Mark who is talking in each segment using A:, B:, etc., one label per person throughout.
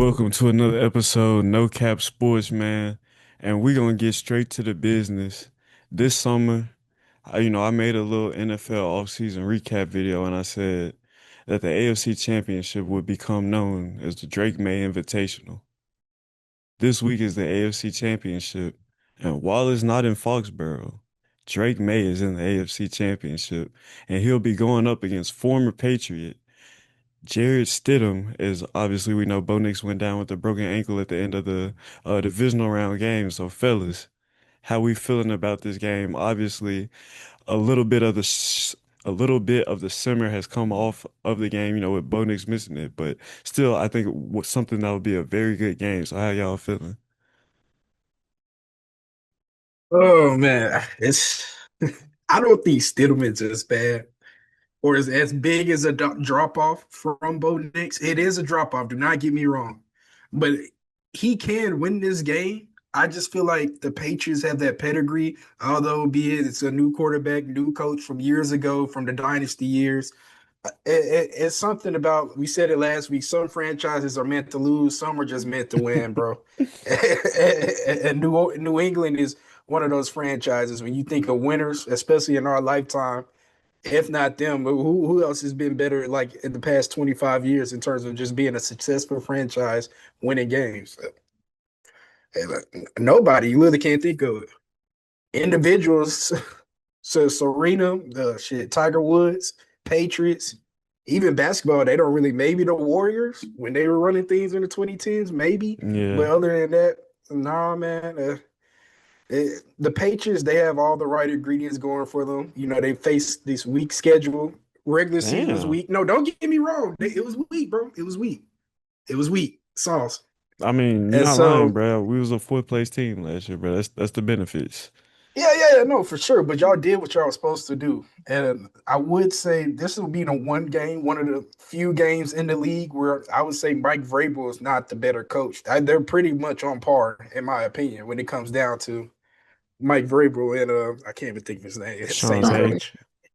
A: Welcome to another episode, No Cap Sports, man. And we're gonna get straight to the business. This summer, I made a little NFL offseason recap video and I said that the AFC Championship would become known as the Drake May Invitational. This week is the AFC Championship, and while it's not in Foxborough, Drake May is in the AFC Championship, and he'll be going up against former Patriot Jared Stidham. Is obviously, we know Bo Nix went down with a broken ankle at the end of the divisional round game. So, fellas, how we feeling about this game? Obviously, a little bit of the a little bit of the simmer has come off of the game, with Bo Nix missing it, but still, I think it was something that would be a very good game. So, how y'all feeling?
B: Oh man, it's I don't think Stidham's as bad or is as big as a drop off from Bo Nix. It is a drop off. Do not get me wrong, but he can win this game. I just feel like the Patriots have that pedigree, although be it's a new quarterback, new coach from years ago, from the dynasty years. It's something about we said it last week. Some franchises are meant to lose, some are just meant to win, bro. And New England is one of those franchises. When you think of winners, especially in our lifetime, if not them, who else has been better like in the past 25 years in terms of just being a successful franchise, winning games? Nobody. You literally can't think of it. Individuals. So Serena, the shit, Tiger Woods, Patriots, even basketball, they don't really. Maybe the Warriors when they were running things in the 2010s, maybe.
A: Yeah,
B: But other than that, nah, man. The Patriots, they have all the right ingredients going for them. You know, they face this weak schedule. Regular season was
A: damn.
B: weak. No, don't get me wrong. It was weak, bro. It was weak. It was weak. Sauce.
A: I mean, you're
B: And
A: not lying,
B: so
A: bro. We was a fourth place team last year, bro. That's the benefits.
B: yeah, no, for sure. But y'all did what y'all were supposed to do. And I would say this will be the one game, one of the few games in the league where I would say Mike Vrabel is not the better coach. They're pretty much on par, in my opinion, when it comes down to Mike Vrabel and I can't even think of his name,
A: Sean
B: Saints
A: Payton.
B: coach.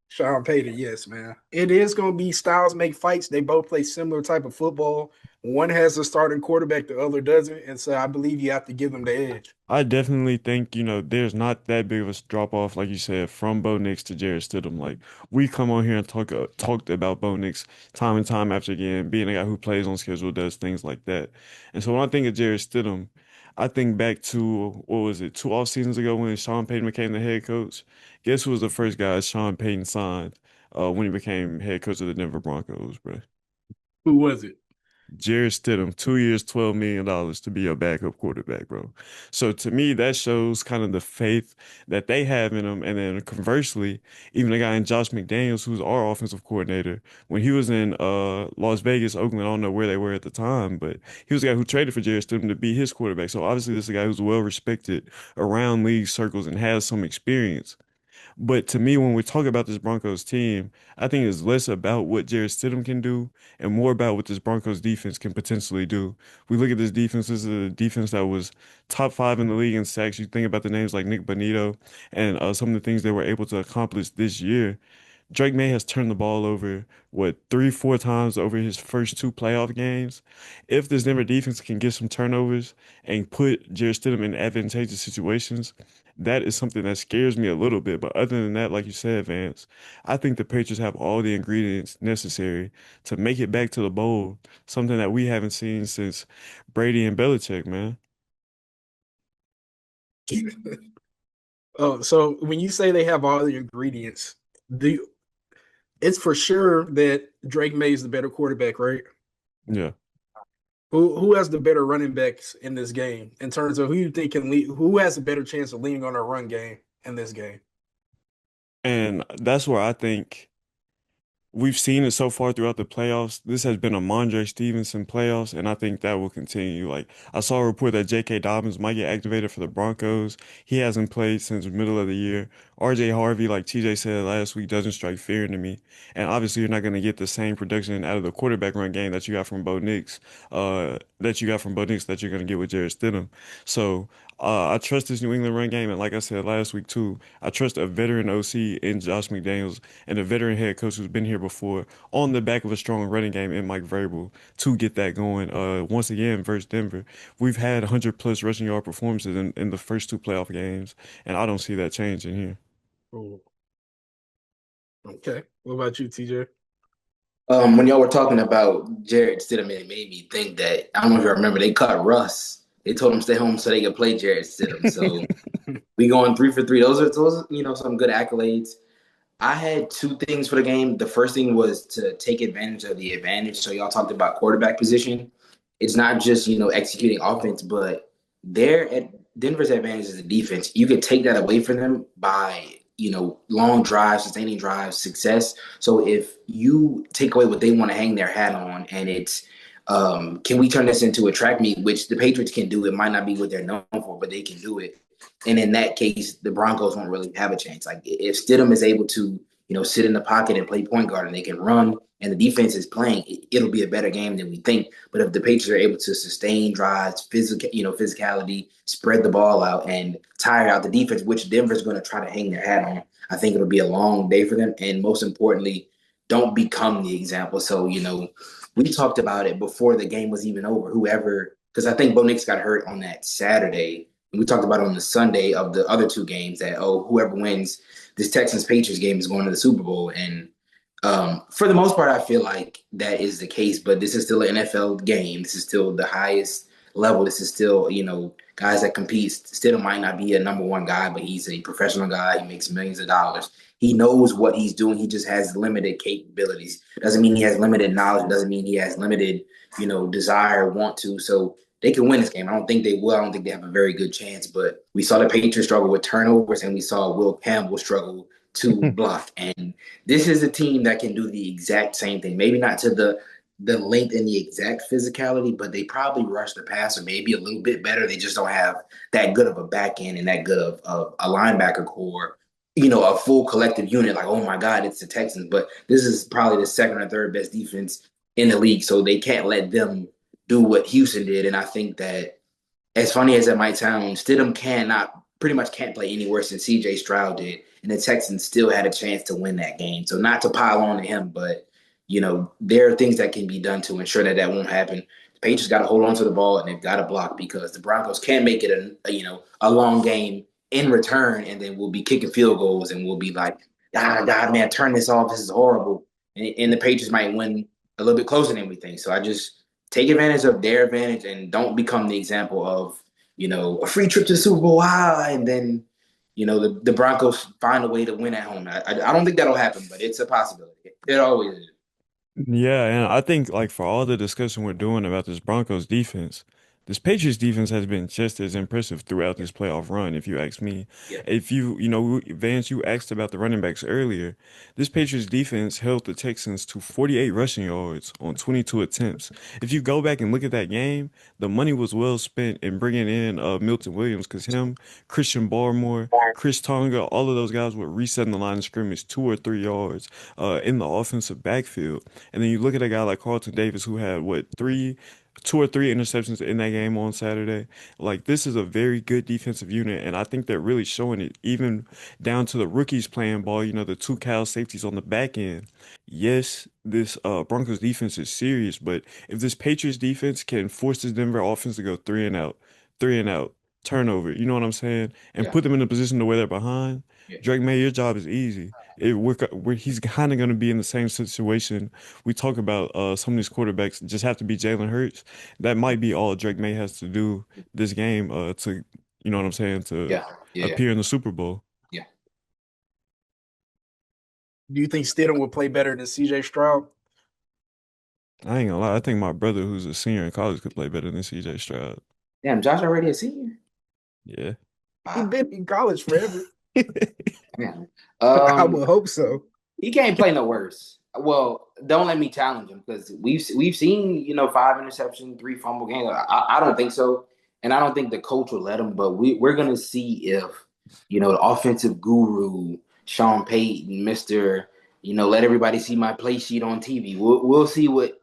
B: Sean Payton, yes, man. It is going to be styles make fights. They both play similar type of football. One has a starting quarterback, the other doesn't, and so I believe you have to give them the edge.
A: I definitely think, there's not that big of a drop off, like you said, from Bo Nix to Jared Stidham. Like we come on here and talked about Bo Nix time and time after again, being a guy who plays on schedule, does things like that. And so when I think of Jared Stidham, I think back to what was it, two off seasons ago when Sean Payton became the head coach. Guess who was the first guy Sean Payton signed when he became head coach of the Denver Broncos, bro?
B: Who was it?
A: Jared Stidham, 2 years, $12 million to be your backup quarterback, bro. So to me, that shows kind of the faith that they have in him. And then conversely, even a guy in Josh McDaniels, who's our offensive coordinator, when he was in Las Vegas, Oakland, I don't know where they were at the time, but he was a guy who traded for Jared Stidham to be his quarterback. So obviously, this is a guy who's well respected around league circles and has some experience. But to me, when we talk about this Broncos team, I think it's less about what Jared Stidham can do and more about what this Broncos defense can potentially do. We look at this defense, this is a defense that was top five in the league in sacks. You think about the names like Nick Bonito and some of the things they were able to accomplish this year. Drake May has turned the ball over, what, three, four times over his first two playoff games. If this Denver defense can get some turnovers and put Jared Stidham in advantageous situations, that is something that scares me a little bit. But other than that, like you said, Vance, I think the Patriots have all the ingredients necessary to make it back to the bowl, something that we haven't seen since Brady and Belichick, man.
B: Oh, so when you say they have all the ingredients, do it's for sure that Drake May is the better quarterback, right?
A: Yeah.
B: Who has the better running backs in this game in terms of who you think can lead? Who has a better chance of leading on a run game in this game?
A: And that's where I think. We've seen it so far throughout the playoffs. This has been a Mondre Stevenson playoffs, and I think that will continue. Like I saw a report that J.K. Dobbins might get activated for the Broncos. He hasn't played since the middle of the year. R.J. Harvey, like TJ said last week, doesn't strike fear into me. And obviously, you're not going to get the same production out of the quarterback run game that you got from Bo Nix, that you're going to get with Jared Stidham. So I trust this New England run game, and like I said last week too, I trust a veteran OC in Josh McDaniels and a veteran head coach who's been here before on the back of a strong running game in Mike Vrabel to get that going. Once again versus Denver, we've had 100 plus rushing yard performances in the first two playoff games, and I don't see that changing here.
B: Oh, okay. What about you, TJ?
C: When y'all were talking about Jared Stidham, it made me think that I don't know if you remember they cut Russ. They told him to stay home so they could play Jared Stidham. So we going 3 for 3. Those are some good accolades. I had two things for the game. The first thing was to take advantage of the advantage. So y'all talked about quarterback position. It's not just executing offense, but their at Denver's advantage is the defense. You could take that away from them by long drives, sustaining drives, success. So if you take away what they want to hang their hat on, and it's can we turn this into a track meet, which the Patriots can do. It might not be what they're known for, but they can do it. And in that case, the Broncos won't really have a chance. Like if Stidham is able to, sit in the pocket and play point guard and they can run and the defense is playing, it'll be a better game than we think. But if the Patriots are able to sustain drives, physicality, spread the ball out and tire out the defense, which Denver's going to try to hang their hat on, I think it'll be a long day for them. And most importantly, don't become the example. So, we talked about it before the game was even over. Whoever, because I think Bo Nix got hurt on that Saturday. We talked about on the Sunday of the other two games that, whoever wins this Texans-Patriots game is going to the Super Bowl. And for the most part, I feel like that is the case. But this is still an NFL game. This is still the highest level. This is still, guys that compete. Still might not be a number one guy, but he's a professional guy. He makes millions of dollars. He knows what he's doing. He just has limited capabilities. Doesn't mean he has limited knowledge. Doesn't mean he has limited, desire, want to. So they can win this game. I don't think they will. I don't think they have a very good chance. But we saw the Patriots struggle with turnovers, and we saw Will Campbell struggle to block. And this is a team that can do the exact same thing. Maybe not to the length and the exact physicality, but they probably rush the passer maybe a little bit better. They just don't have that good of a back end and that good of a linebacker core. A full collective unit. Like, oh my God, it's the Texans. But this is probably the second or third best defense in the league, so they can't let them do what Houston did. And I think that, as funny as it might sound, Stidham pretty much can't play any worse than CJ Stroud did. And the Texans still had a chance to win that game. So not to pile on to him, but, there are things that can be done to ensure that that won't happen. The Patriots got to hold on to the ball and they've got to block because the Broncos can make it a long game in return. And then we'll be kicking field goals and we'll be like, God, man, turn this off. This is horrible. And the Patriots might win a little bit closer than we think. So I just take advantage of their advantage and don't become the example of, a free trip to the Super Bowl. And then, the Broncos find a way to win at home. I don't think that'll happen, but it's a possibility. It always is.
A: Yeah, and I think like for all the discussion we're doing about this Broncos defense, this Patriots defense has been just as impressive throughout
C: Yeah.
A: this playoff run, if you ask me.
C: Yeah.
A: If Vance, you asked about the running backs earlier. This Patriots defense held the Texans to 48 rushing yards on 22 attempts. If you go back and look at that game, the money was well spent in bringing in Milton Williams because him, Christian Barmore, Chris Tonga, all of those guys were resetting the line of scrimmage 2 or 3 yards in the offensive backfield. And then you look at a guy like Carlton Davis who had what 2 or 3 interceptions in that game on Saturday. Like this is a very good defensive unit, and I think they're really showing it even down to the rookies playing ball. The two Cal safeties on the back end. Yes, this Broncos defense is serious, but if this Patriots defense can force this Denver offense to go three and out, turnover, you know what I'm saying, and
C: Yeah.
A: put them in a position to where they're behind,
C: Yeah.
A: Drake May, your job is easy. He's kind of going to be in the same situation. We talk about some of these quarterbacks just have to be Jalen Hurts. That might be all Drake May has to do this game to, you know what I'm saying, to
C: Yeah. Yeah.
A: appear in the Super Bowl.
C: Yeah.
B: Do you think Stidham would play better than CJ Stroud?
A: I ain't gonna lie. I think my brother, who's a senior in college, could play better than CJ Stroud.
C: Damn, Josh already a senior?
A: Yeah.
B: He's
C: Wow.
B: been in college forever.
C: Man.
B: I would hope so.
C: He can't play no worse. Well, don't let me challenge him because we've seen 5 interception, 3 fumble games. I don't think so, and I don't think the coach will let him. But we're gonna see if the offensive guru Sean Payton, Mister, let everybody see my play sheet on TV. We'll see what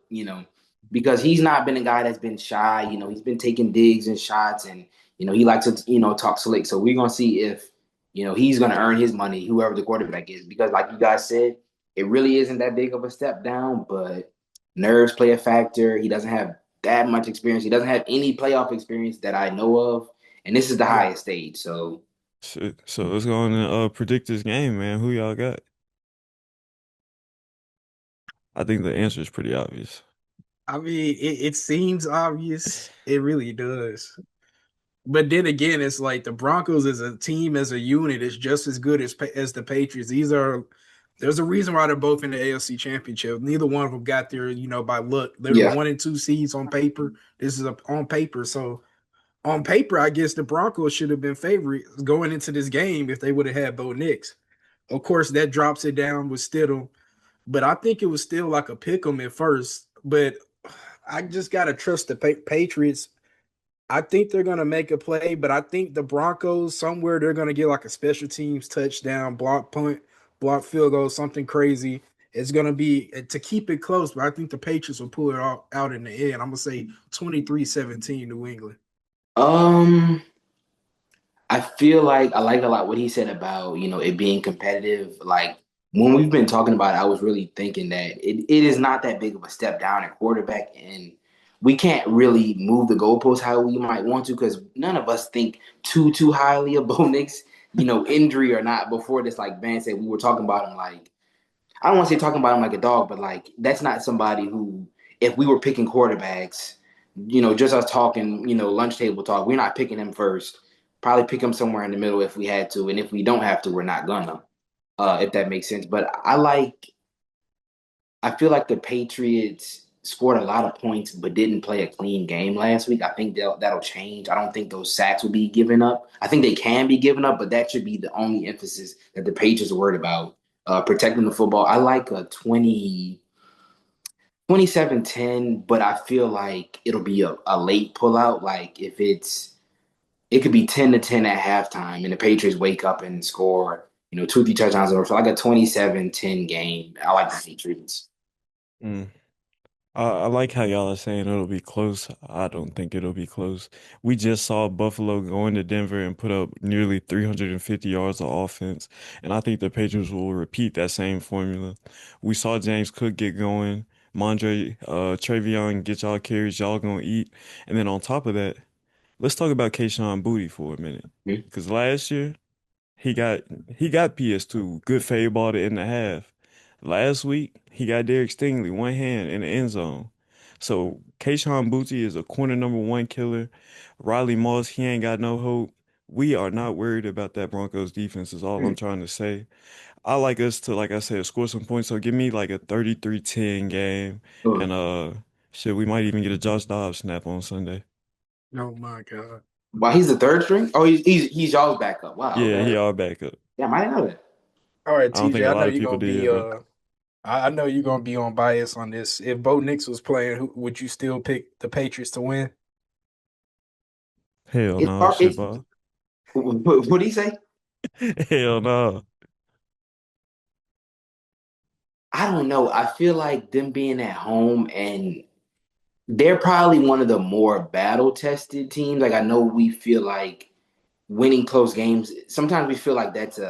C: because he's not been a guy that's been shy. He's been taking digs and shots, and he likes to talk slick. So we're gonna see if he's going to earn his money, whoever the quarterback is. Because like you guys said, it really isn't that big of a step down, but nerves play a factor. He doesn't have that much experience. He doesn't have any playoff experience that I know of, and this is the
B: Yeah.
C: highest stage. So
A: Shit. So let's go on and predict this game, man. Who y'all got? I think the answer is pretty obvious.
B: I mean, it seems obvious. It really does. But then again, it's like the Broncos as a team, as a unit, is just as good as the Patriots. There's a reason why they're both in the AFC Championship. Neither one of them got there, by luck. They're the
C: yeah.
B: 1 and 2 seeds on paper. This is on paper. So on paper, I guess the Broncos should have been favorites going into this game if they would have had Bo Nix. Of course, that drops it down with Stidham, but I think it was still like a pick 'em at first. But I just gotta trust the Patriots. I think they're gonna make a play, but I think the Broncos somewhere they're gonna get like a special teams touchdown, block punt, block field goal, something crazy. It's gonna be to keep it close, but I think the Patriots will pull it out in the end. I'm gonna say 23-17 New England.
C: Um, I feel like I like a lot what he said about, it being competitive. Like when we've been talking about it, I was really thinking that it is not that big of a step down at quarterback, and we can't really move the goalposts how we might want to because none of us think too highly of Bo Nix, injury or not. Before this, like Vance said, we were talking about him like I don't want to say talking about him like a dog, but like that's not somebody who, if we were picking quarterbacks, just us talking, lunch table talk, we're not picking him first. Probably pick him somewhere in the middle if we had to, and if we don't have to, we're not gonna. If that makes sense. But I feel like the Patriots scored a lot of points, but didn't play a clean game last week. I think that'll change. I don't think those sacks will be given up. I think they can be given up, but that should be the only emphasis that the Patriots are worried about. Protecting the football. I like a 27-10, but I feel like it'll be a late pullout. Like it could be 10-10 at halftime, and the Patriots wake up and score, 2, 3 touchdowns. Or so like a 27-10 game. I like the Patriots.
A: Mm. I like how y'all are saying it'll be close. I don't think it'll be close. We just saw Buffalo go into Denver and put up nearly 350 yards of offense, and I think the Patriots will repeat that same formula. We saw James Cook get going, Mondre, Travion get y'all carries, y'all gonna eat, and then on top of that, let's talk about Kayshon Boutte for a minute,
C: Hmm?
A: because last year he got he got PS2, good fade ball to end the half. Last week, he got Derek Stingley, one hand in the end zone. So Kayshon Boutte is a corner number one killer. Riley Moss, he ain't got no hope. We are not worried about that Broncos defense is all I'm trying to say. I like us to, like I said, score some points. So give me like a 33-10 game.
C: Hmm.
A: And shit, we might even get a Josh Dobbs snap on Sunday.
B: Oh my God.
C: Wow, he's the third string. Oh, he's y'all's backup. Wow.
A: Yeah, he
C: Okay.
A: our backup.
C: Yeah, I didn't know that.
B: All right,
A: I don't think
B: TJ.
A: a
B: I know
A: lot of
B: you're
A: people
B: gonna be
A: did, bro.
B: I know you're gonna be on bias on this. If Bo Nix was playing, would you still pick the Patriots to win?
A: Hell
C: It's
A: no,
C: hard.
A: shit, ball.
C: What do you say?
A: Hell no.
C: I don't know. I feel like them being at home and they're probably one of the more battle tested teams. Like I know we feel like winning close games. Sometimes we feel like that's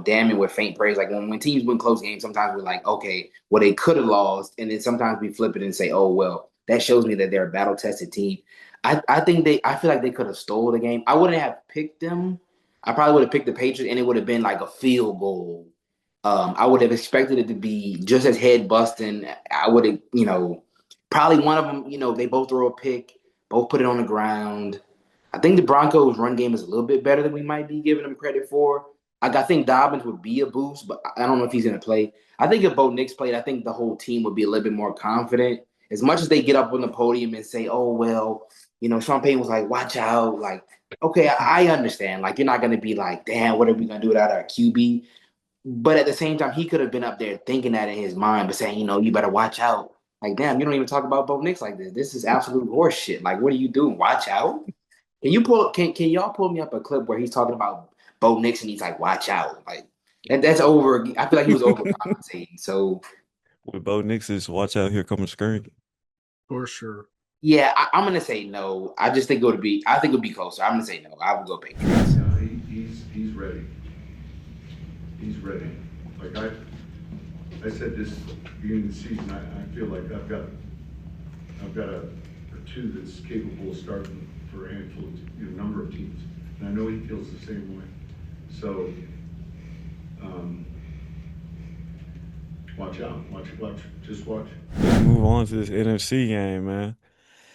C: damning with faint praise. Like when teams win close games, sometimes we're like, okay, well they could have lost, and then sometimes we flip it and say, oh well, that shows me that they're a battle tested team. I feel like they could have stole the game. I wouldn't have picked them. I probably would have picked the Patriots, and it would have been like a field goal. I would have expected it to be just as head busting. I would have, probably one of them. They both throw a pick, both put it on the ground. I think the Broncos' run game is a little bit better than we might be giving them credit for. Like, I think Dobbins would be a boost, but I don't know if he's going to play. I think if Bo Nix played, I think the whole team would be a little bit more confident. As much as they get up on the podium and say, "Oh well," Sean Payton was like, "Watch out!" Like, okay, I understand. Like, you're not going to be like, "Damn, what are we going to do without our QB?" But at the same time, he could have been up there thinking that in his mind, but saying, you better watch out. Like, damn, you don't even talk about Bo Nix like this. This is absolute horse shit. Like, what are you doing? Watch out. Can y'all pull me up a clip where he's talking about Bo Nix and he's like, watch out. Like that's over. I feel like he was overcompensating. So
A: With Bo Nix is watch out, here comes Skirk.
B: For sure.
C: yeah, I'm gonna say no. I think it would be closer. I'm gonna say no. I would go Patriots.
D: Yeah, he's ready. He's ready. Like I said this beginning of the season, I feel like I've got a or two that's capable of starting for a handful of number of teams, and I know he feels the same way. So watch out, just watch.
A: Move on to this NFC game, man.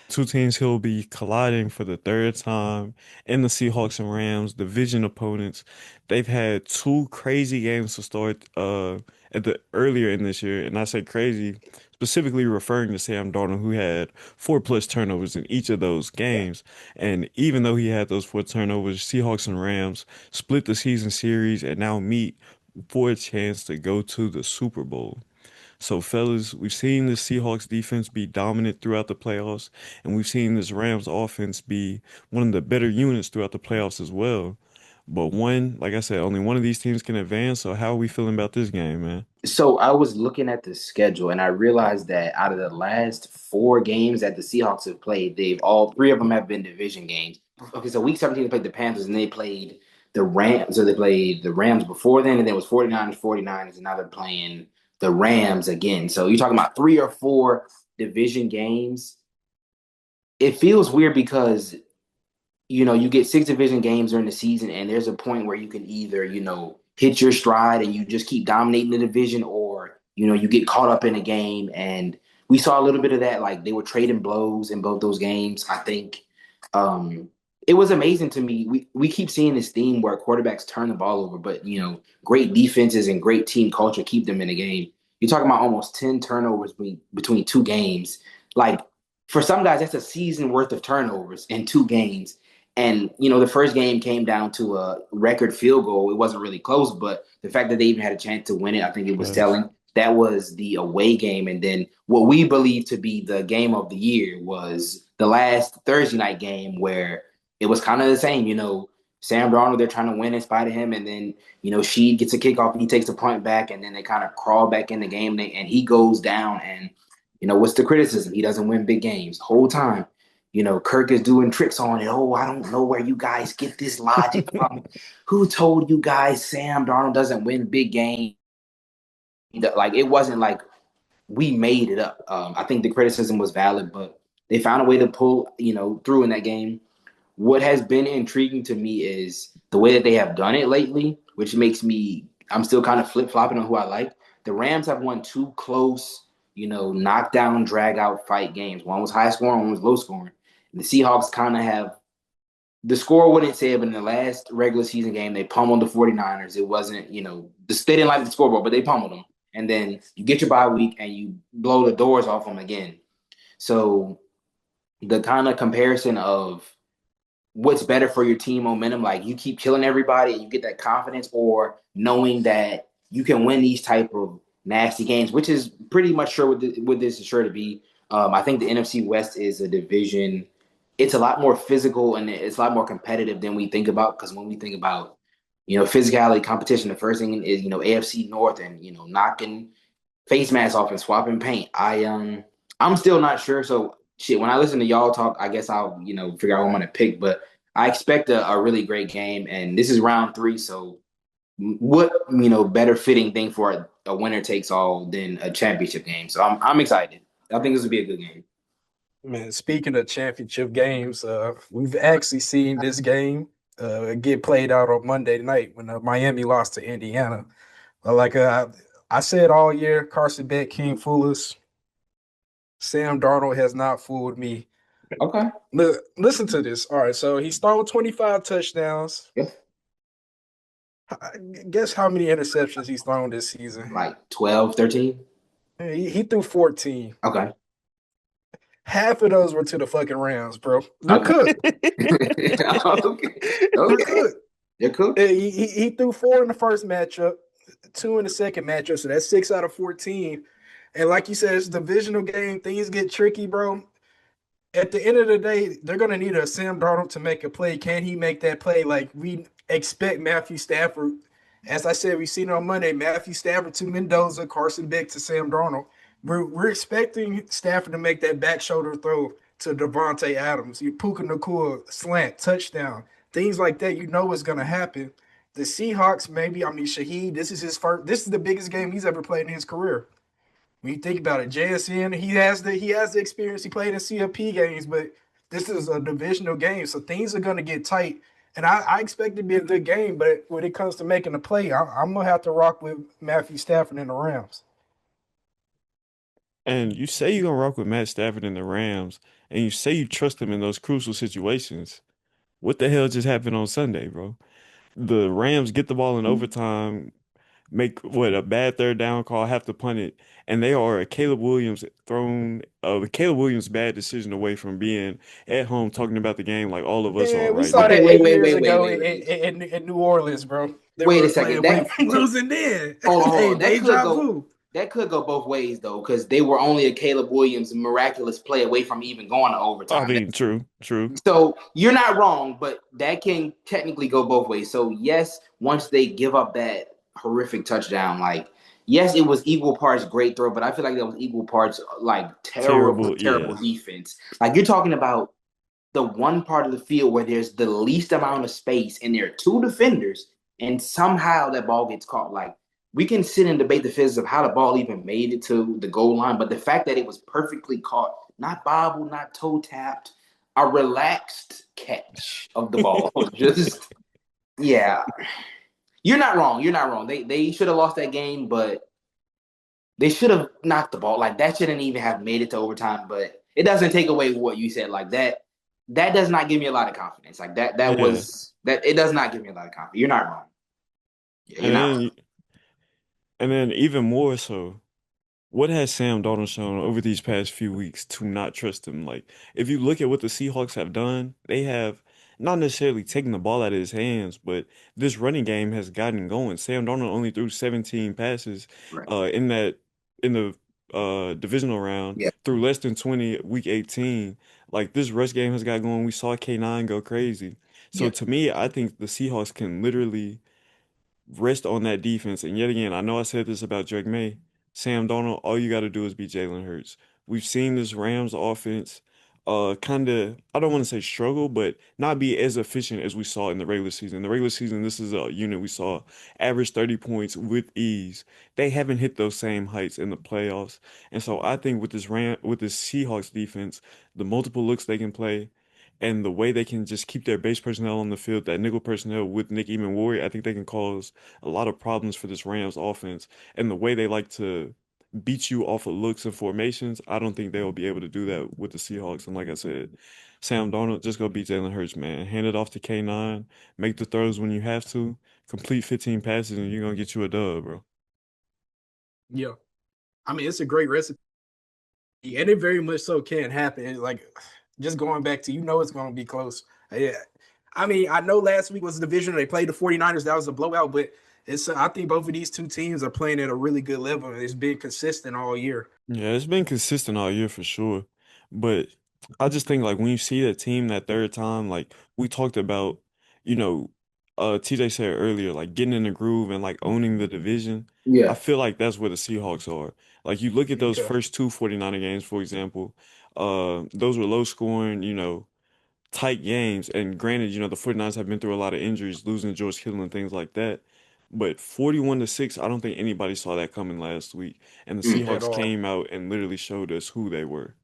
A: Two teams who'll be colliding for the third time in the Seahawks and Rams, division opponents. They've had two crazy games to start at the earlier in this year, and I say crazy, specifically referring to Sam Darnold, who had 4+ turnovers in each of those games. And even though he had those 4 turnovers, Seahawks and Rams split the season series and now meet for a chance to go to the Super Bowl. So, fellas, we've seen the Seahawks defense be dominant throughout the playoffs, and we've seen this Rams offense be one of the better units throughout the playoffs as well. But like I said, only one of these teams can advance. So, how are we feeling about this game, man?
C: So I was looking at the schedule and I realized that out of the last 4 games that the Seahawks have played, they've all 3 of them have been division games. Okay, so week 17 they played the Panthers and they played the Rams. So they played the Rams before then, and then it was 49ers, and now they're playing the Rams again. So you're talking about 3 or 4 division games. It feels weird because you get 6 division games during the season, and there's a point where you can either, hit your stride and you just keep dominating the division, or, you get caught up in a game. And we saw a little bit of that. Like, they were trading blows in both those games. I think it was amazing to me. We keep seeing this theme where quarterbacks turn the ball over, but, great defenses and great team culture keep them in the game. You're talking about almost 10 turnovers between 2 games. Like, for some guys, that's a season worth of turnovers in 2 games. And, the first game came down to a record field goal. It wasn't really close, but the fact that they even had a chance to win it, I think it was
A: Yes.
C: telling. That was the away game. And then what we believe to be the game of the year was the last Thursday night game, where it was kind of the same. Sam Darnold, they're trying to win in spite of him. And then, Sheed gets a kickoff and he takes the punt back. And then they kind of crawl back in the game and he goes down. And, what's the criticism? He doesn't win big games the whole time. Kirk is doing tricks on it. Oh, I don't know where you guys get this logic from. Who told you guys Sam Darnold doesn't win big games? Like, it wasn't like we made it up. I think the criticism was valid, but they found a way to pull, through in that game. What has been intriguing to me is the way that they have done it lately, which makes I'm still kind of flip-flopping on who I like. The Rams have won 2 close, knockdown, drag-out fight games. One was high-scoring, one was low-scoring. The Seahawks kind of have – the score wouldn't say it, but in the last regular season game, they pummeled the 49ers. It wasn't, they didn't like the scoreboard, but they pummeled them. And then you get your bye week and you blow the doors off them again. So the kind of comparison of what's better for your team momentum, like you keep killing everybody and you get that confidence, or knowing that you can win these type of nasty games, which is pretty much sure what this is sure to be. I think the NFC West is a division. It's a lot more physical and it's a lot more competitive than we think about. Because when we think about, physicality, competition, the first thing is, AFC North and, knocking face masks off and swapping paint. I'm still not sure. So shit, when I listen to y'all talk, I guess I'll, figure out who I'm going to pick. But I expect a really great game. And this is round 3. So what, better fitting thing for a winner takes all than a championship game. So I'm excited. I think this will be a good game.
B: Man, speaking of championship games, we've actually seen this game get played out on Monday night when Miami lost to Indiana. Like I said all year, Carson Beck can't fool us. Sam Darnold has not fooled me.
C: Okay.
B: Look, listen to this. All right, so he's thrown 25 touchdowns.
C: Yeah.
B: Guess how many interceptions he's thrown this season?
C: Like 12, 13?
B: He threw 14.
C: Okay.
B: Half of those were to the fucking Rams, bro. They're cooked.
C: Okay.
B: They're cooked.
C: They're cooked.
B: He threw 4 in the first matchup, 2 in the second matchup, so that's 6 out of 14. And like you said, it's a divisional game. Things get tricky, bro. At the end of the day, they're going to need a Sam Darnold to make a play. Can he make that play? Like we expect Matthew Stafford. As I said, we've seen it on Monday, Matthew Stafford to Mendoza, Carson Beck to Sam Darnold. We're expecting Stafford to make that back shoulder throw to Devontae Adams. You Puka Nacua slant, touchdown, things like that. You know what's going to happen. The Seahawks, maybe. I mean, Shaheed, this is his first. This is the biggest game he's ever played in his career. When you think about it, JSN, he has the experience. He played in CFP games, but this is a divisional game, so things are gonna get tight. And I expect it to be a good game, but when it comes to making a play, I'm gonna have to rock with Matthew Stafford and the Rams.
A: And you say you're gonna rock with Matt Stafford and the Rams, and you say you trust him in those crucial situations. What the hell just happened on Sunday, bro? The Rams get the ball in overtime, make what a bad third down call, have to punt it, and they are a Caleb Williams bad decision away from being at home talking about the game like all of us are
B: Man, we
A: right
B: saw
C: Okay,
A: now.
B: that
C: wait,
B: 8 years
C: wait, wait,
B: ago
C: wait, wait.
B: in New Orleans, bro. They
C: Wait a
B: were playing
C: second.
B: away from losing then.
C: Hold
B: Hey,
C: on. That could
B: deja
C: go.
B: vu.
C: That could go both ways though, because they were only a Caleb Williams miraculous play away from even going to
A: I
C: overtime.
A: mean, true, true.
C: So you're not wrong, but that can technically go both ways. So yes, once they give up that horrific touchdown, like yes, it was equal parts great throw, but I feel like that was equal parts like terrible,
A: Terrible,
C: terrible
A: yeah.
C: defense. Like you're talking about the one part of the field where there's the least amount of space and there are two defenders, and somehow that ball gets caught. Like we can sit and debate the physics of how the ball even made it to the goal line, but the fact that it was perfectly caught, not bobbled, not toe tapped, a relaxed catch of the ball. Just yeah. You're not wrong. You're not wrong. They should have lost that game, but they should have knocked the ball. Like that shouldn't even have made it to overtime. But it doesn't take away what you said. Like that. That does not give me a lot of confidence. Like that. That
A: Yeah.
C: was that. It does not give me a lot of confidence. You're not wrong. Yeah, you're
A: And
C: not wrong.
A: then and then even more so, what has Sam Darnold shown over these past few weeks to not trust him? Like, if you look at what the Seahawks have done, they have not necessarily taken the ball out of his hands, but this running game has gotten going. Sam Darnold only threw 17 passes
C: Right.
A: in the divisional round,
C: Yeah.
A: through less than 20 week 18. Like this rush game has got going. We saw K9 go crazy. So
C: Yeah.
A: to me, I think the Seahawks can literally rest on that defense. And yet again, I know I said this about Drake May. Sam Darnold, all you got to do is beat Jalen Hurts. We've seen this Rams offense kind of, I don't want to say struggle, but not be as efficient as we saw in the regular season. In the regular season, this is a unit we saw average 30 points with ease. They haven't hit those same heights in the playoffs. And so I think with this Seahawks defense, the multiple looks they can play, and the way they can just keep their base personnel on the field, that nickel personnel with Nick and Warrior, I think they can cause a lot of problems for this Rams offense. And the way they like to beat you off of looks and formations, I don't think they'll be able to do that with the Seahawks. And like I said, Sam Darnold, just go beat Jalen Hurts, man. Hand it off to K9, make the throws when you have to, complete 15 passes, and you're gonna get you a dub, bro.
B: Yeah. I mean, it's a great recipe, and it very much so can happen. Like, just going back to, it's going to be close. Yeah. I mean, I know last week was a division. They played the 49ers. That was a blowout, but I think both of these two teams are playing at a really good level. It's been consistent all year.
A: Yeah, it's been consistent all year for sure. But I just think like when you see that team that third time, like we talked about, you know, TJ said earlier, like getting in the groove and like owning the division. I
C: Yeah.
A: feel like that's where the Seahawks are. Like you look at those
B: Okay.
A: first two 49er games, for example, those were low scoring, tight games. And granted, the 49ers have been through a lot of injuries, losing George Kittle and things like that. But 41-6, I don't think anybody saw that coming last week. And the
C: Mm.
B: At
A: Seahawks
B: all.
A: came out and literally showed us who they were.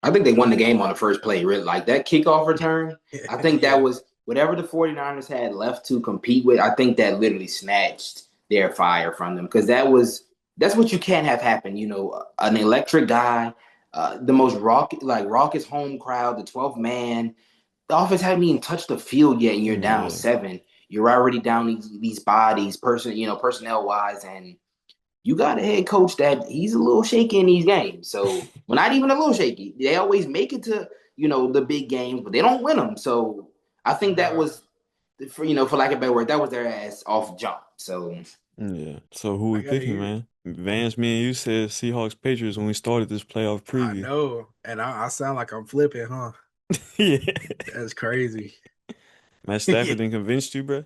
C: I think they won the game on the first play. Really, like that kickoff return. I think that
B: Yeah.
C: was whatever the 49ers had left to compete with. I think that literally snatched their fire from them because that's what you can't have happen. An electric guy, the most raucous home crowd, the 12th man. The offense hadn't even touched the field yet, and you're down
A: Yeah.
C: 7. You're already down these bodies, personnel wise, and you got a head coach that he's a little shaky in these games. So, well, not even a little shaky. They always make it to, the big games, but they don't win them. So I think that
B: Nah,
C: was, for lack of better word, that was their ass off jump. So
A: Yeah. So who we
B: I gotta
A: picking,
B: hear it.
A: man? Vance, me and you said Seahawks Patriots when we started this playoff
B: I
A: preview.
B: know, and I sound like I'm flipping, huh?
A: Yeah.
B: That's crazy.
A: Matt Stafford didn't convince you, bro?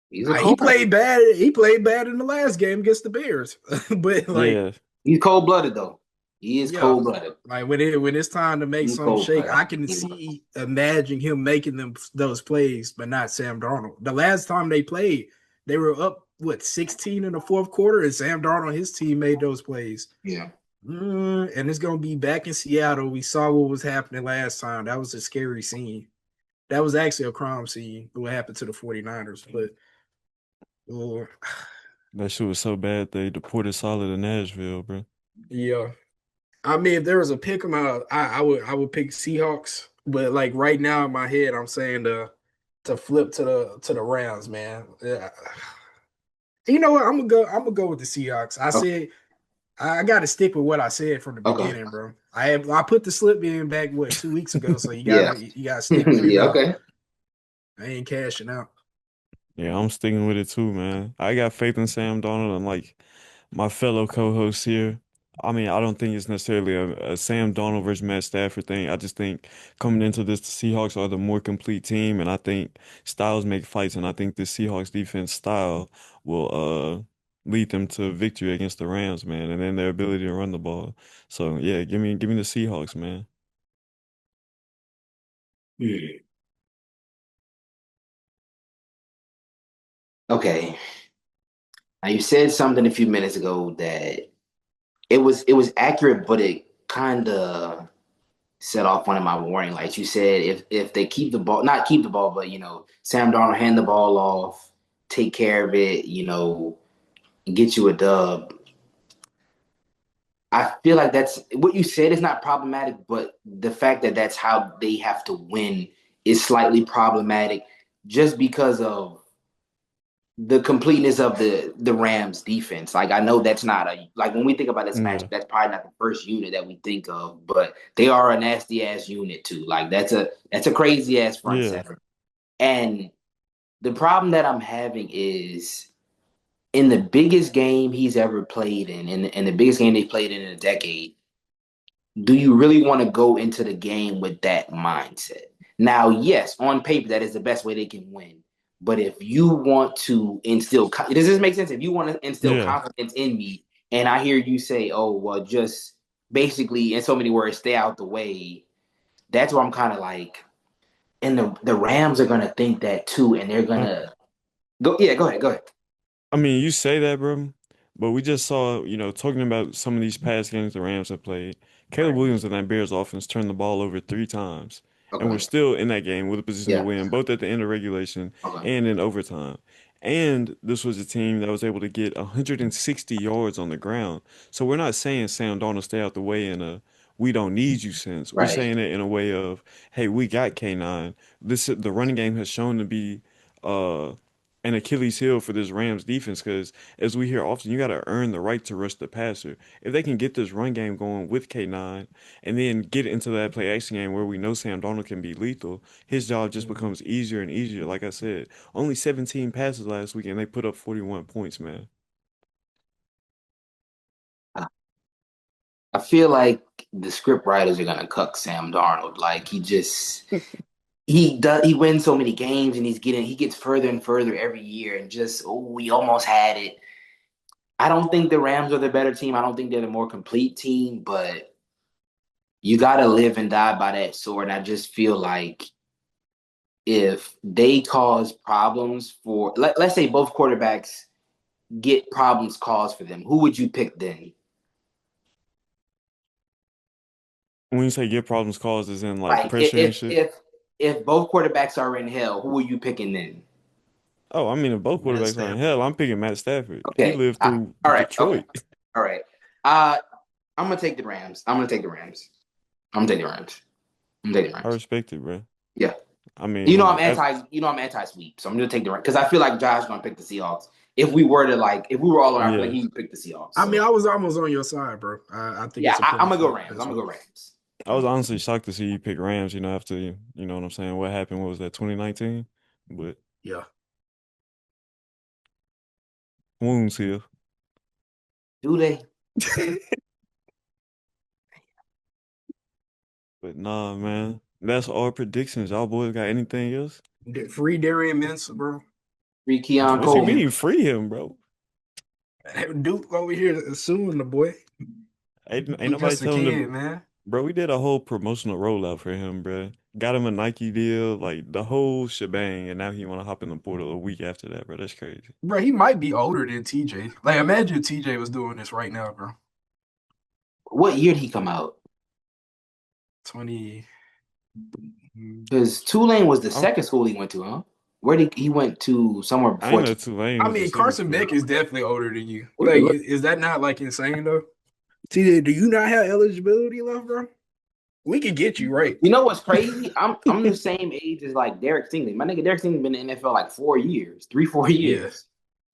C: he's a
B: He
C: cold.
B: played bad. He played bad in the last game against the Bears, but like,
A: Yeah.
C: He's cold blooded though. He is
B: Yeah,
C: cold blooded.
B: like when it's time to make
C: He's
B: some
C: cold
B: shake,
C: blooded.
B: I can imagine him making those plays, but not Sam Darnold. The last time they played, they were up 16 in the fourth quarter, and Sam Darnold and his team made those plays.
C: Yeah.
B: And it's gonna be back in Seattle. We saw what was happening last time. That was a scary scene. That was actually a crime scene. What happened to the 49ers, but oh,
A: That shit was so bad they deported Solid to Nashville, bro.
B: yeah. I mean, if there was a pick 'em out, I would pick Seahawks. But like right now in my head, I'm saying to flip to the Rams, man. Yeah. You know what? I'm gonna go with the Seahawks. I
C: Okay.
B: said I got to stick with what I said from the
C: Okay.
B: beginning, bro. I put the slip in back 2 weeks ago, so you
C: Yeah.
B: gotta stick with it
C: Yeah.
B: now.
C: Okay.
B: I ain't cashing out.
A: Yeah, I'm sticking with it too, man. I got faith in Sam Darnold and like my fellow co-hosts here. I mean, I don't think it's necessarily a Sam Darnold versus Matt Stafford thing. I just think coming into this, the Seahawks are the more complete team, and I think styles make fights, and I think the Seahawks defense style will lead them to victory against the Rams, man, and then their ability to run the ball. So yeah, give me the Seahawks, man.
C: Hmm. Okay. Now you said something a few minutes ago that it was accurate, but it kind of set off one of my warning lights. You said if they keep the ball, not keep the ball, but Sam Darnold hand the ball off, take care of it, and get you a dub. I feel like that's what you said is not problematic, but the fact that that's how they have to win is slightly problematic just because of the completeness of the Rams defense. Like I know that's not a like when we think about this match,
A: Yeah,
C: that's probably not the first unit that we think of, but they are a nasty ass unit too. Like that's a crazy ass front
A: yeah.
C: seven. And the problem that I'm having is in the biggest game he's ever played in the biggest game they played in a decade, do you really want to go into the game with that mindset? Now, yes, on paper, that is the best way they can win. But if you want to instill, does this make sense? If you want to instill
A: Yeah.
C: confidence in me, and I hear you say, "Oh, well, just basically, in so many words, stay out the way," that's where I'm kind of like, and the Rams are gonna think that too, and they're
A: Uh,
C: gonna go. Yeah, go ahead, go ahead.
A: I mean, you say that, bro, but we just saw, talking about some of these past games the Rams have played. Caleb
C: Right.
A: Williams and that Bears offense turned the ball over 3 times, and we're
C: Okay.
A: still in that game with a position to
C: Yeah.
A: win, both at the end of regulation
C: Okay.
A: and in overtime. And this was a team that was able to get 160 yards on the ground. So we're not saying Sam Darnold stay out the way in a we don't need you sense. We're
C: Right.
A: saying it in a way of, hey, we got K9. The running game has shown to be uh an Achilles heel for this Rams defense because, as we hear often, you got to earn the right to rush the passer. If they can get this run game going with K9 and then get into that play action game where we know Sam Darnold can be lethal, his job just becomes easier and easier. Like I said, only 17 passes last week and they put up 41 points, man.
C: I feel like the script writers are gonna cuck Sam Darnold. Like he wins so many games and he gets further and further every year and just we almost had it. I don't think the Rams are the better team. I don't think they're the more complete team, but you gotta live and die by that sword. And I just feel like if they cause problems for let's say both quarterbacks get problems caused for them, who would you pick then?
A: When you say get problems caused, is in like
C: Like
A: pressure and shit.
C: if both quarterbacks are in hell, who are you picking then?
A: Oh, I mean, if both
B: Matt
A: quarterbacks are in
B: Stafford.
A: hell, I'm picking Matt Stafford. He
C: Okay.
A: lived through
C: All right. Okay.
A: Detroit.
C: All right. Uh, I'm gonna take the Rams. I'm gonna take the Rams. I'm gonna take the Rams. I'm gonna take the
A: I
C: Rams.
A: respect it, bro.
C: Yeah.
A: I mean,
C: I'm anti sweep, so I'm gonna take the Rams because I feel like Josh gonna pick the Seahawks. If we were all on our play,
A: yeah.
C: he would pick the Seahawks.
B: I mean,
C: So
B: I was almost on your side, bro. I think
C: yeah,
B: it's a
C: I'm
B: coin
C: gonna go
B: flip
C: Rams.
B: as
C: I'm gonna
B: well.
C: go Rams.
A: I was honestly shocked to see you pick Rams, after you know what I'm saying, what happened, what was that, 2019? But
B: Yeah.
A: wounds heal.
C: Do they?
A: But nah, man. That's our predictions. Y'all boys got anything else?
B: Free Darian Mints, bro.
C: Free Keon
A: What you
C: Coleman.
A: mean free him, bro?
B: Duke over here suing the boy.
A: Ain't
B: He
A: nobody
B: just a
A: telling him
B: kid, man.
A: bro, we did a whole promotional rollout for him, bro. Got him a Nike deal, like the whole shebang, and now he want to hop in the portal a week after that, bro. That's crazy.
B: Bro, he might be older than TJ. Like, imagine if TJ was doing this right now, bro.
C: What year did he come out?
B: 20.
C: Because Tulane was the
A: I'm,
C: second school he went to, huh? Where did he went to somewhere
A: I ain't
C: before?
A: know Tulane
B: I
A: was the
B: mean,
A: second
B: Carson
A: school.
B: Beck is definitely older than you.
C: We could
B: Like,
C: look.
B: is that not like insane though? TJ, do you not have eligibility left, bro? We could get you right.
C: You know what's crazy? I'm the same age as like Derek Stingley. My nigga Derek Stingley been in the NFL like 4 years, 3, 4
B: Yeah.
C: years.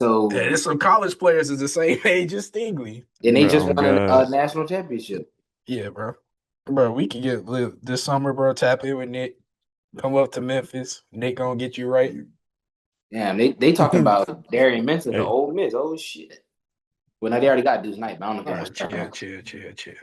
C: So
B: And there's some college players is the same age as Stingley.
C: and they
A: Bro,
C: just
A: oh
C: won a
A: God.
C: national championship.
B: Yeah, bro. Bro, we can get this summer, bro. Tap in with Nick. Come up to Memphis. Nick gonna get you right.
C: Damn, they talking about Darian Minton to
A: Hey,
C: Ole Miss. Oh shit. Well, now they already got Deuce Knight, but I don't know if they're
B: All
C: gonna
B: right,
C: start him.
B: chill.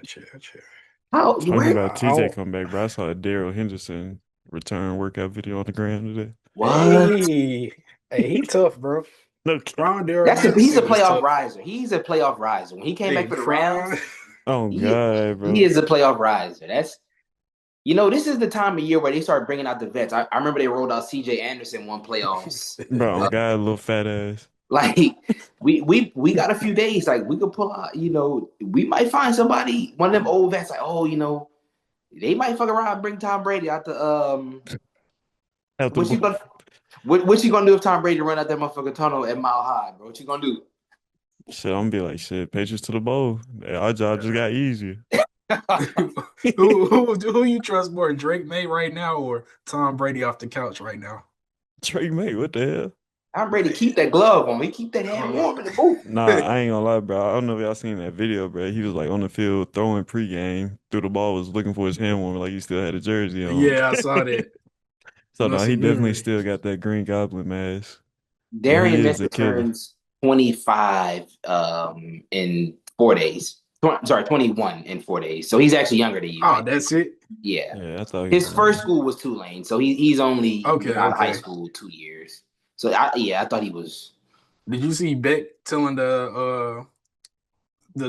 C: How
A: talking
C: where
A: about TJ
B: Oh,
A: come back, bro. I saw a Daryl Henderson return workout video on the ground today.
C: what?
B: hey, he tough, bro.
A: No cap.
B: Ron Darrell
C: He's a
B: Henderson is
C: playoff
B: tough.
C: riser. He's a playoff riser. When he came back
B: Hey,
C: for the
B: Ron.
C: Rams,
A: Oh
C: he
A: God,
C: he
A: bro.
C: is a playoff riser. This is the time of year where they start bringing out the vets. I remember they rolled out CJ Anderson one playoffs.
A: Bro, oh God, little fat ass.
C: Like we got a few days. Like we could pull out, we might find somebody, one of them old vets, like, oh, they might fuck around and bring Tom Brady out the
A: Out the
C: what you
A: boat.
C: gonna what you gonna do if Tom Brady run out that motherfucking tunnel at Mile High, bro? What you gonna do?
A: Shit, I'm gonna be like, shit, Patriots to the bowl. Our job just got easier.
B: who you trust more, Drake May right now or Tom Brady off the couch right now?
A: Trey May, what the hell?
C: Tom Brady keep that glove on. He keep that hand warm in the booth.
A: Nah, I ain't gonna lie, bro. I don't know if y'all seen that video, bro. He was like on the field throwing pregame, threw the ball, was looking for his hand warmer, like he still had a jersey on.
B: Yeah, I saw that.
A: So no,
B: Must
A: he
B: have been
A: definitely
B: ready.
A: still got that Green Goblin mask, but he
C: Darian
A: is a
C: Minter
A: killer.
C: turns 25 in 4 days. Sorry, 21 in 4 days. So he's actually younger than you.
B: Oh, that's it?
C: Yeah.
A: Yeah, I thought he
C: His
A: was
C: first
A: younger.
C: school was Tulane, so he's only
B: Okay,
C: been out of high
B: okay.
C: school 2 years. So I thought he was.
B: Did you see Beck telling the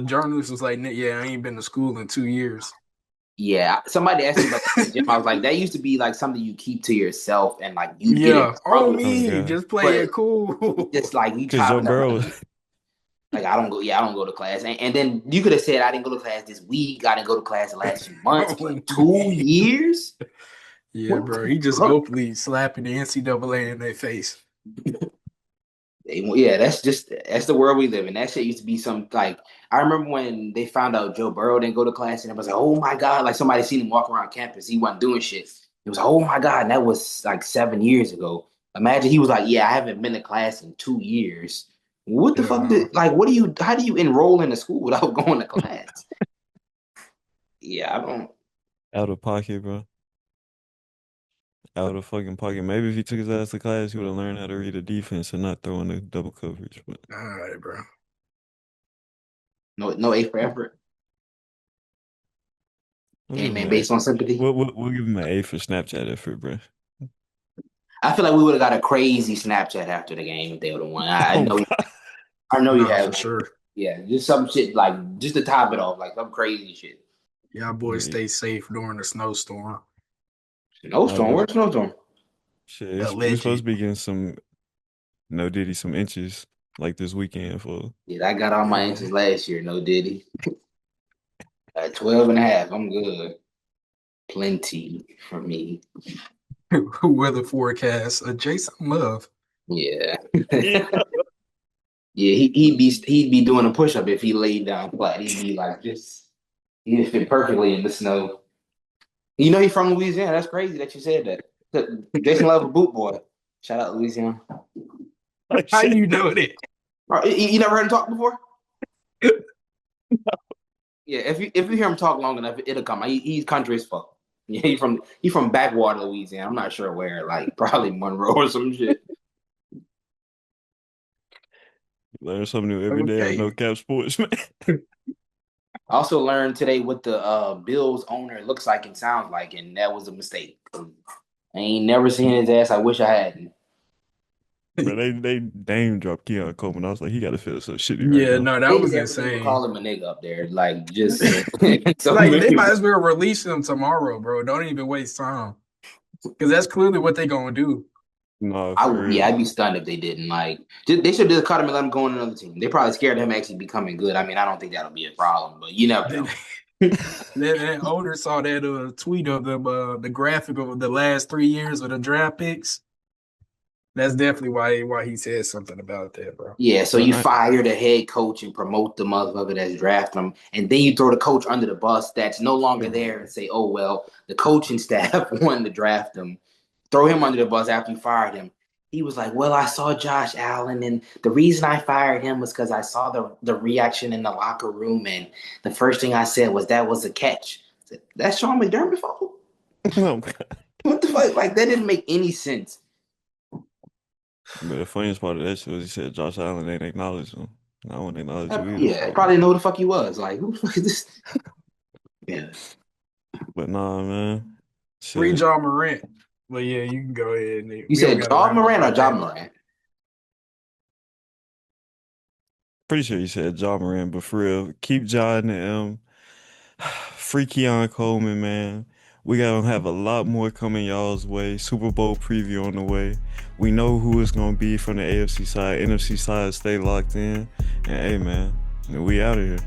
B: journalist was like, yeah, I ain't been to school in 2 years.
C: Yeah, somebody asked me about that in the gym. I was like, that used to be like something you keep to yourself, and like you'd get in
B: Yeah, on
C: trouble.
A: Oh
B: me,
A: God,
B: just play
C: But
B: it cool.
C: just like you
A: because Joe
C: chopping up,
A: Burrow,
C: like I don't go. Yeah, I don't go to class. And then you could have said I didn't go to class this week. I didn't go to class the last few months,
B: On
C: but 2 years.
B: Yeah,
C: What
B: bro.
C: the
B: He just
C: fuck?
B: openly slapping the NCAA in their face.
C: Yeah, that's the world we live in. That shit used to be some like I remember when they found out Joe Burrow didn't go to class and it was like, oh my God, like somebody seen him walk around campus. He wasn't doing shit. It was like, oh my God, and that was like 7 years ago. Imagine he was like, yeah, I haven't been to class in 2 years. What the
B: Hell
C: fuck
B: no.
C: how do you enroll in a school without going to class? Yeah, I don't
A: out of pocket, bro. Out of fucking pocket. Maybe if he took his ass to class, he would have learned how to read a defense and not throw in the double coverage. But
B: All right, bro.
C: no A for effort.
A: we'll give
C: Game
A: him
C: ain't
A: an A.
C: based on sympathy.
A: We'll give him an A for Snapchat effort, bro.
C: I feel like we would have got a crazy Snapchat after the game if they would have won.
A: Oh God.
C: I know you
B: Nah,
C: have
B: for
C: one.
B: sure.
C: Yeah, just some shit like just to top it off, like some crazy shit.
B: Y'all boys
A: Yeah,
B: stay safe during the snowstorm.
C: Snowstorm,
A: already.
C: where's snowstorm?
A: Shit, we supposed
B: Alleged.
A: to be getting some no Diddy some inches like this weekend for
C: Yeah, I got all my
B: Yeah.
C: inches last year, no diddy. At 12 and a half, I'm good. Plenty for me.
B: Weather forecast. Jason Love.
C: Yeah.
A: yeah.
C: Yeah, he'd be doing a push-up if he laid down flat. He'd be like this. He'd fit perfectly in the snow. You know he's from Louisiana. That's crazy that you said that. Jason Love a boot boy. Shout out Louisiana.
A: Like
B: How
A: shit.
B: you know that?
C: You never heard him talk before? Yeah, if you hear him talk long enough, it'll come. He's country as fuck. Yeah, he from backwater Louisiana. I'm not sure where, like probably Monroe or some shit.
A: Learn something new every day on
B: Okay.
A: No Cap Sports, man.
C: I also learned today what the Bills owner looks like and sounds like, and that was a mistake. I ain't never seen his ass. I wish I hadn't.
A: But they name dropped Keon Coleman. I was like, he got to feel so shitty right
B: Yeah,
A: now.
B: no, that
C: They
B: was
C: definitely would
B: insane.
C: call him a nigga up there. Like, just so
B: Like they
C: many.
B: might as well release him tomorrow, bro. Don't even waste time. Because that's clearly what they gonna do.
A: No, for real.
C: I'd be stunned if they didn't. Like, they should just cut him and let him go on another team. They probably scared him actually becoming good. I mean, I don't think that'll be a problem, but you never
B: Then
C: know.
B: that owner saw that tweet of them, the graphic of the last 3 years of the draft picks. That's definitely why he said something about that, bro.
C: Yeah, so
A: But
C: you fire the head coach and promote the motherfucker that's drafting him, and then you throw the coach under the bus that's no longer there and say, oh, well, the coaching staff wanted to draft him. Throw him under the bus after you fired him. He was like, well, I saw Josh Allen, and the reason I fired him was because I saw the reaction in the locker room, and the first thing I said was that was a catch. I said, that's Sean McDermott fault?
A: no,
C: What the fuck? Like, that didn't make any sense.
A: but the funniest part of that shit was he said Josh Allen ain't acknowledged him. I wouldn't acknowledge you either.
C: Yeah, probably didn't know who the fuck he was. Like, who the fuck is this? Yeah.
A: But nah, man.
B: Free
A: Shit.
B: John Morant. But yeah, you can go ahead.
C: You said John Morant or John Morant?
A: Pretty sure you said Ja Morant, but for real, keep Ja in the M. Free Keon Coleman, man. We gonna have a lot more coming y'all's way. Super Bowl preview on the way. We know who it's gonna be from the AFC side, NFC side. Stay locked in. And hey, man, we out of here.